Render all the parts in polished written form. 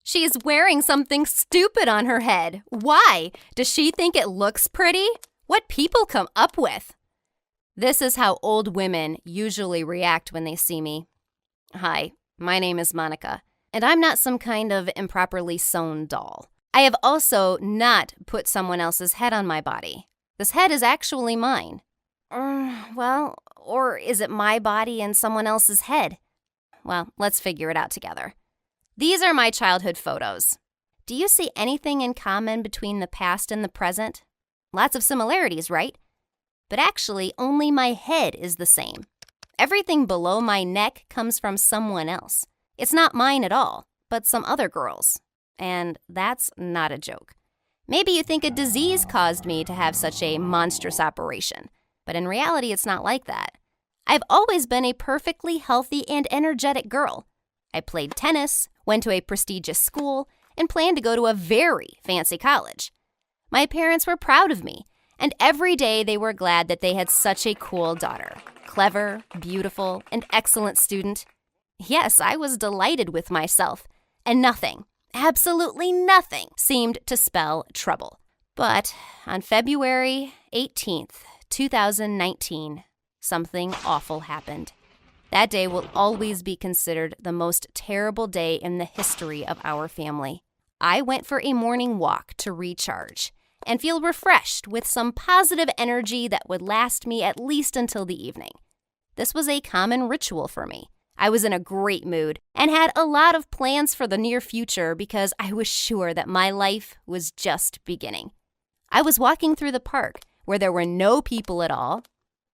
She's wearing something stupid on her head. Why? Does she think it looks pretty? What people come up with? This is how old women usually react when they see me. Hi, my name is Monica, and I'm not some kind of improperly sewn doll. I have also not put someone else's head on my body. This head is actually mine. Or is it my body and someone else's head? Well, let's figure it out together. These are my childhood photos. Do you see anything in common between the past and the present? Lots of similarities, right? But actually, only my head is the same. Everything below my neck comes from someone else. It's not mine at all, but some other girl's. And that's not a joke. Maybe you think a disease caused me to have such a monstrous operation, but in reality, it's not like that. I've always been a perfectly healthy and energetic girl. I played tennis, went to a prestigious school, and planned to go to a very fancy college. My parents were proud of me, and every day they were glad that they had such a cool daughter. Clever, beautiful, and excellent student. Yes, I was delighted with myself, and nothing, absolutely nothing, seemed to spell trouble. But on February 18th, 2019, something awful happened. That day will always be considered the most terrible day in the history of our family. I went for a morning walk to recharge and feel refreshed with some positive energy that would last me at least until the evening. This was a common ritual for me. I was in a great mood and had a lot of plans for the near future because I was sure that my life was just beginning. I was walking through the park where there were no people at all,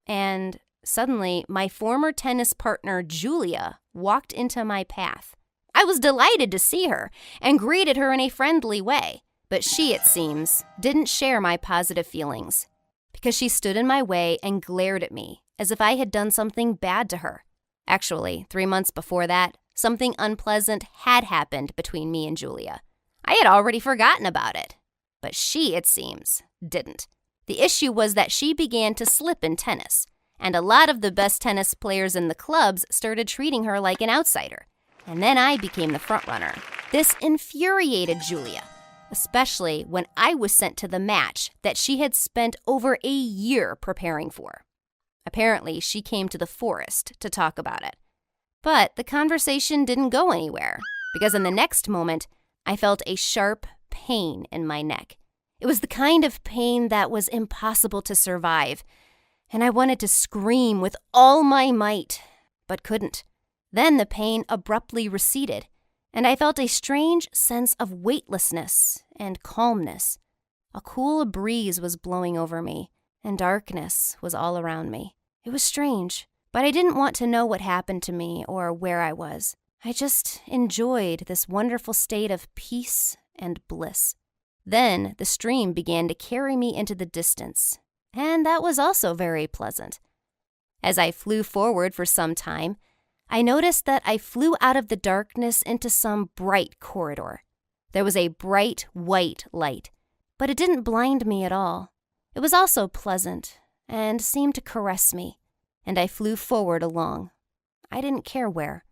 and suddenly my former tennis partner, Julia, walked into my path. I was delighted to see her and greeted her in a friendly way, but she, it seems, didn't share my positive feelings because she stood in my way and glared at me as if I had done something bad to her. Actually, 3 months before that, something unpleasant had happened between me and Julia. I had already forgotten about it, but she, it seems, didn't. The issue was that she began to slip in tennis, and a lot of the best tennis players in the clubs started treating her like an outsider. And then I became the front runner. This infuriated Julia, especially when I was sent to the match that she had spent over a year preparing for. Apparently, she came to the forest to talk about it. But the conversation didn't go anywhere, because in the next moment, I felt a sharp pain in my neck. It was the kind of pain that was impossible to survive, and I wanted to scream with all my might, but couldn't. Then the pain abruptly receded, and I felt a strange sense of weightlessness and calmness. A cool breeze was blowing over me, and darkness was all around me. It was strange, but I didn't want to know what happened to me or where I was. I just enjoyed this wonderful state of peace and bliss. Then the stream began to carry me into the distance, and that was also very pleasant. As I flew forward for some time, I noticed that I flew out of the darkness into some bright corridor. There was a bright white light, but it didn't blind me at all. It was also pleasant and seemed to caress me, and I flew forward along. I didn't care where.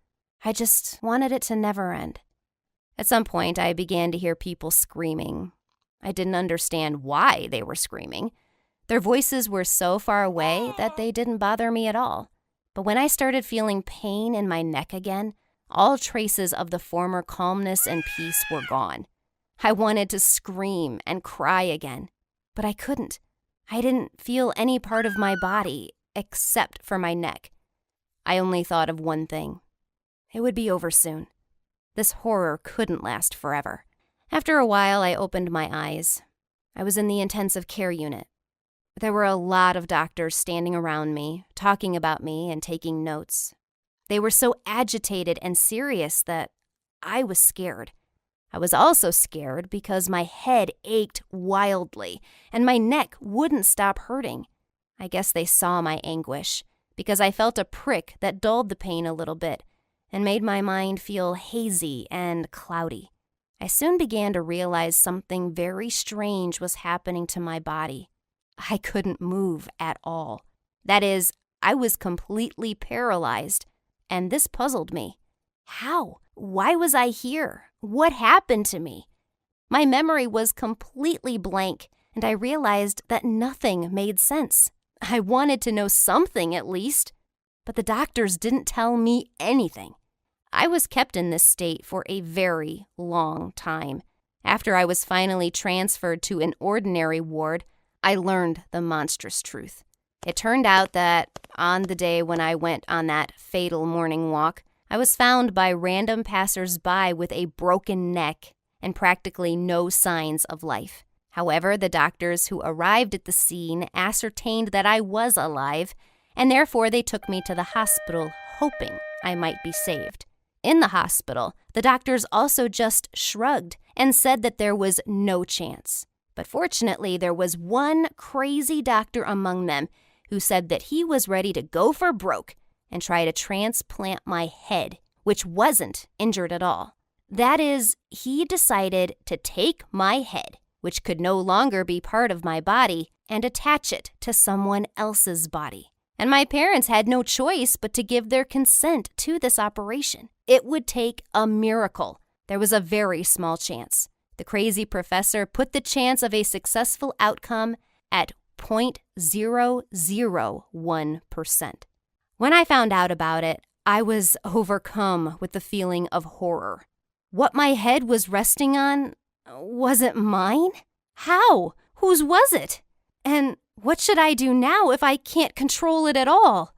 I just wanted it to never end. At some point, I began to hear people screaming. I didn't understand why they were screaming. Their voices were so far away that they didn't bother me at all. But when I started feeling pain in my neck again, all traces of the former calmness and peace were gone. I wanted to scream and cry again, but I couldn't. I didn't feel any part of my body except for my neck. I only thought of one thing. It would be over soon. This horror couldn't last forever. After a while, I opened my eyes. I was in the intensive care unit. There were a lot of doctors standing around me, talking about me and taking notes. They were so agitated and serious that I was scared. I was also scared because my head ached wildly and my neck wouldn't stop hurting. I guess they saw my anguish because I felt a prick that dulled the pain a little bit and made my mind feel hazy and cloudy. I soon began to realize something very strange was happening to my body. I couldn't move at all. That is, I was completely paralyzed, and this puzzled me. How? Why was I here? What happened to me? My memory was completely blank, and I realized that nothing made sense. I wanted to know something at least, but the doctors didn't tell me anything. I was kept in this state for a very long time. After I was finally transferred to an ordinary ward, I learned the monstrous truth. It turned out that on the day when I went on that fatal morning walk, I was found by random passers-by with a broken neck and practically no signs of life. However, the doctors who arrived at the scene ascertained that I was alive, and therefore they took me to the hospital hoping I might be saved. In the hospital, the doctors also just shrugged and said that there was no chance. But fortunately, there was one crazy doctor among them who said that he was ready to go for broke and try to transplant my head, which wasn't injured at all. That is, he decided to take my head, which could no longer be part of my body, and attach it to someone else's body. And my parents had no choice but to give their consent to this operation. It would take a miracle. There was a very small chance. The crazy professor put the chance of a successful outcome at 0.001%. When I found out about it, I was overcome with the feeling of horror. What my head was resting on, was it mine? How? Whose was it? And what should I do now if I can't control it at all?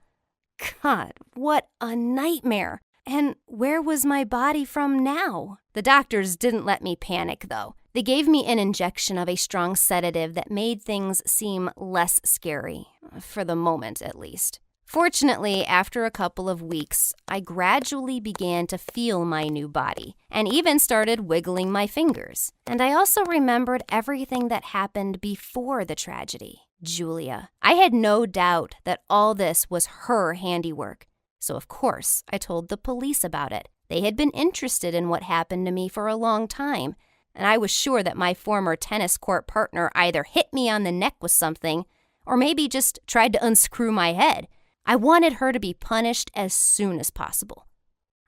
God, what a nightmare. And where was my body from now? The doctors didn't let me panic, though. They gave me an injection of a strong sedative that made things seem less scary, for the moment at least. Fortunately, after a couple of weeks, I gradually began to feel my new body and even started wiggling my fingers. And I also remembered everything that happened before the tragedy. Julia. I had no doubt that all this was her handiwork. So of course, I told the police about it. They had been interested in what happened to me for a long time, and I was sure that my former tennis court partner either hit me on the neck with something or maybe just tried to unscrew my head. I wanted her to be punished as soon as possible.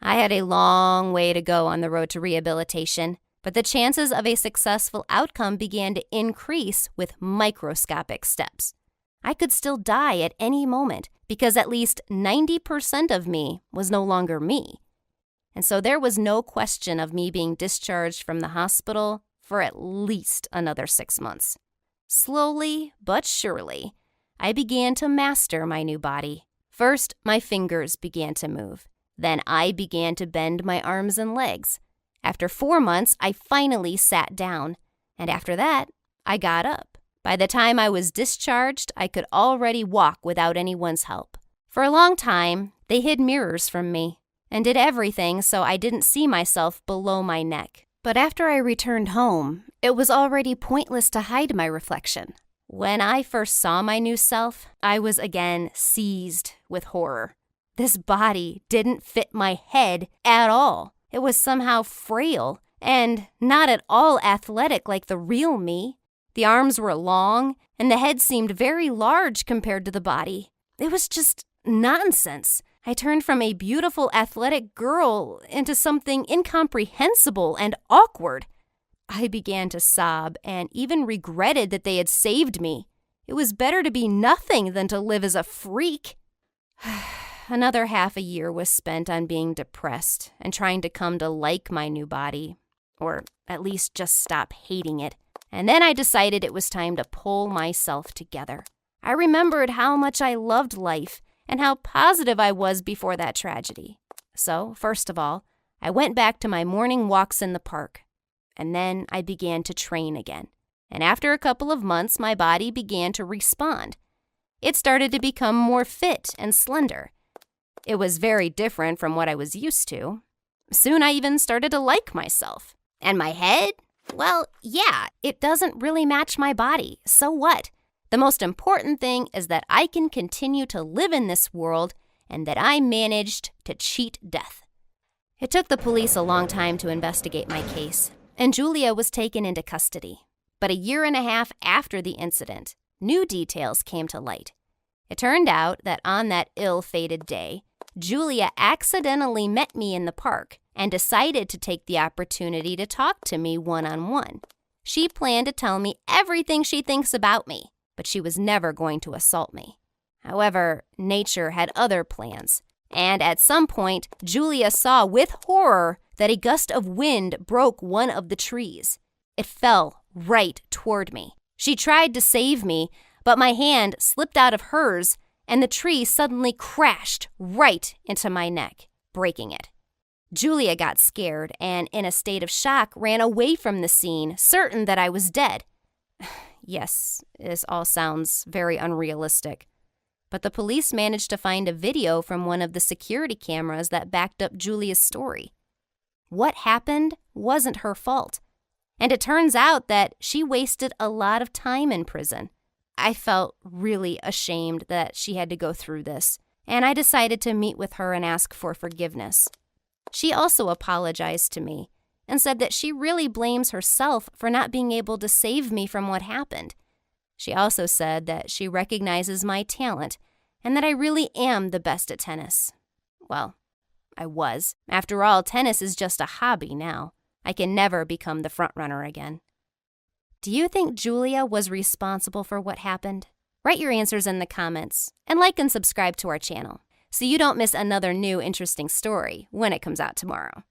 I had a long way to go on the road to rehabilitation, but the chances of a successful outcome began to increase with microscopic steps. I could still die at any moment because at least 90% of me was no longer me. And so there was no question of me being discharged from the hospital for at least another 6 months. Slowly but surely, I began to master my new body. First, my fingers began to move. Then I began to bend my arms and legs. After 4 months, I finally sat down. And after that, I got up. By the time I was discharged, I could already walk without anyone's help. For a long time, they hid mirrors from me and did everything so I didn't see myself below my neck. But after I returned home, it was already pointless to hide my reflection. When I first saw my new self, I was again seized with horror. This body didn't fit my head at all. It was somehow frail and not at all athletic like the real me. The arms were long, and the head seemed very large compared to the body. It was just nonsense. I turned from a beautiful athletic girl into something incomprehensible and awkward. I began to sob and even regretted that they had saved me. It was better to be nothing than to live as a freak. Another half a year was spent on being depressed and trying to come to like my new body, or at least just stop hating it. And then I decided it was time to pull myself together. I remembered how much I loved life and how positive I was before that tragedy. So, first of all, I went back to my morning walks in the park. And then I began to train again. And after a couple of months, my body began to respond. It started to become more fit and slender. It was very different from what I was used to. Soon I even started to like myself. And my head? Well, yeah, it doesn't really match my body. So what? The most important thing is that I can continue to live in this world and that I managed to cheat death. It took the police a long time to investigate my case, and Julia was taken into custody. But a year and a half after the incident, new details came to light. It turned out that on that ill-fated day, Julia accidentally met me in the park and decided to take the opportunity to talk to me one-on-one. She planned to tell me everything she thinks about me, but she was never going to assault me. However, nature had other plans, and at some point, Julia saw with horror that a gust of wind broke one of the trees. It fell right toward me. She tried to save me, but my hand slipped out of hers, and the tree suddenly crashed right into my neck, breaking it. Julia got scared and, in a state of shock, ran away from the scene, certain that I was dead. Yes, this all sounds very unrealistic. But the police managed to find a video from one of the security cameras that backed up Julia's story. What happened wasn't her fault. And it turns out that she wasted a lot of time in prison. I felt really ashamed that she had to go through this, and I decided to meet with her and ask for forgiveness. She also apologized to me and said that she really blames herself for not being able to save me from what happened. She also said that she recognizes my talent and that I really am the best at tennis. Well, I was. After all, tennis is just a hobby now. I can never become the front runner again. Do you think Julia was responsible for what happened? Write your answers in the comments and like and subscribe to our channel so you don't miss another new interesting story when it comes out tomorrow.